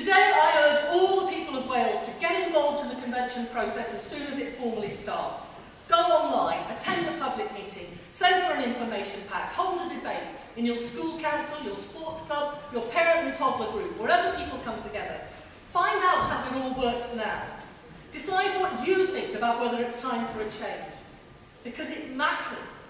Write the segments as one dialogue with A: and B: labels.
A: Today I urge all the people of Wales to get involved in the convention process as soon as it formally starts. Go online, attend a public meeting, send for an information pack, hold a debate in your school council, your sports club, your parent and toddler group, wherever people come together. Find out how it all works now. Decide what you think about whether it's time for a change. Because it matters.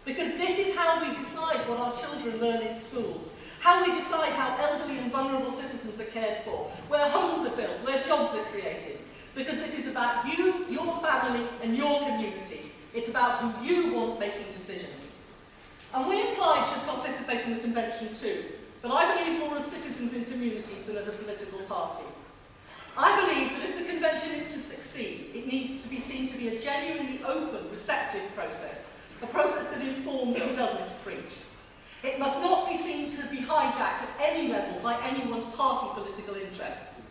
A: Because this is how we decide what our children learn in schools. How we decide how elderly and vulnerable citizens are cared for, where homes are built, where jobs are created. Because this is about you, your family, and your community. It's about who you want making decisions. And we implied should participate in the convention too, but I believe more as citizens in communities than as a political party. I believe that if the convention is to succeed, it needs to be seen to be a genuinely open, receptive process, a process that informs and doesn't preach. It must not be seen to be hijacked at any level by anyone's party political interests.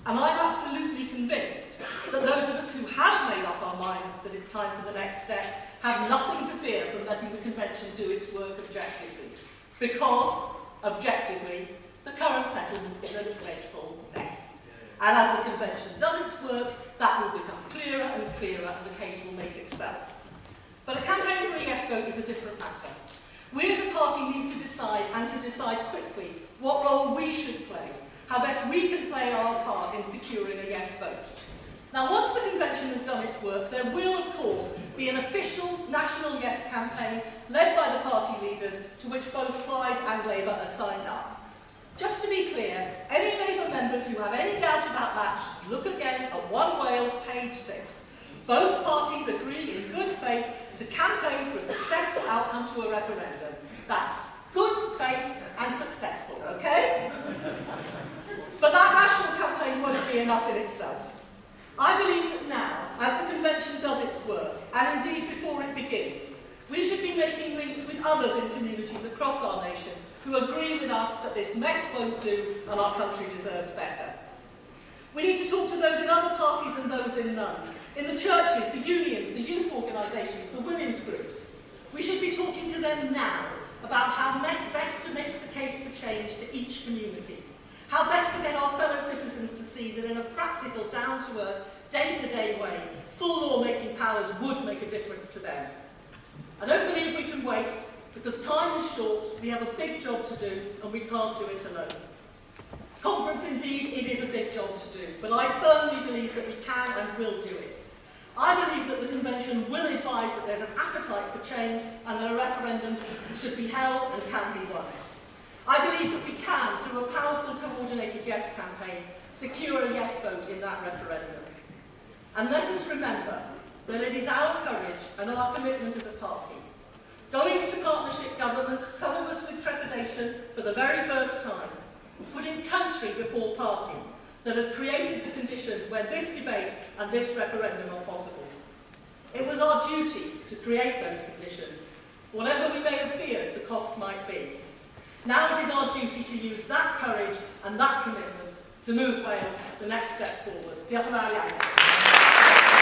A: And I'm absolutely convinced that those of us who have made up our mind that it's time for the next step have nothing to fear from letting the convention do its work objectively. Because, objectively, the current settlement is a dreadful mess. And as the convention does its work, that will become clearer and clearer, and the case will make itself. But a campaign for a yes vote is a different matter. We as a party need to decide, and to decide quickly, what role we should play, how best we can play our part in securing a yes vote. Now, once the convention has done its work, there will, of course, be an official national yes campaign led by the party leaders, to which both Plaid and Labour are signed up. Just to be clear, any Labour members who have any doubt about that should look again at 1 Wales, page 6. Both parties agree in good faith to campaign for a successful outcome to a referendum. That's good faith and successful, okay? But that national campaign won't be enough in itself. I believe that now, as the convention does its work, and indeed before it begins, we should be making links with others in communities across our nation who agree with us that this mess won't do and our country deserves better. We need to talk to those in other parties and those in none. In the churches, the unions, the youth organisations, the women's groups. We should be talking to them now about how best to make the case for change to each community. How best to get our fellow citizens to see that in a practical, down-to-earth, day-to-day way, full law-making powers would make a difference to them. I don't believe we can wait, because time is short, we have a big job to do, and we can't do it alone. Conference, indeed, it is a big job to do, but I firmly believe that we can and will do it. I believe that the convention will advise that there's an appetite for change and that a referendum should be held and can be won. I believe that we can, through a powerful coordinated yes campaign, secure a yes vote in that referendum. And let us remember that it is our courage and our commitment as a party, going into partnership government, some of us with trepidation for the very first time, putting country before party, that has created the conditions where this debate and this referendum are possible. It was our duty to create those conditions, whatever we may have feared the cost might be. Now it is our duty to use that courage and that commitment to move Wales the next step forward. Diolch yn fawr iawn.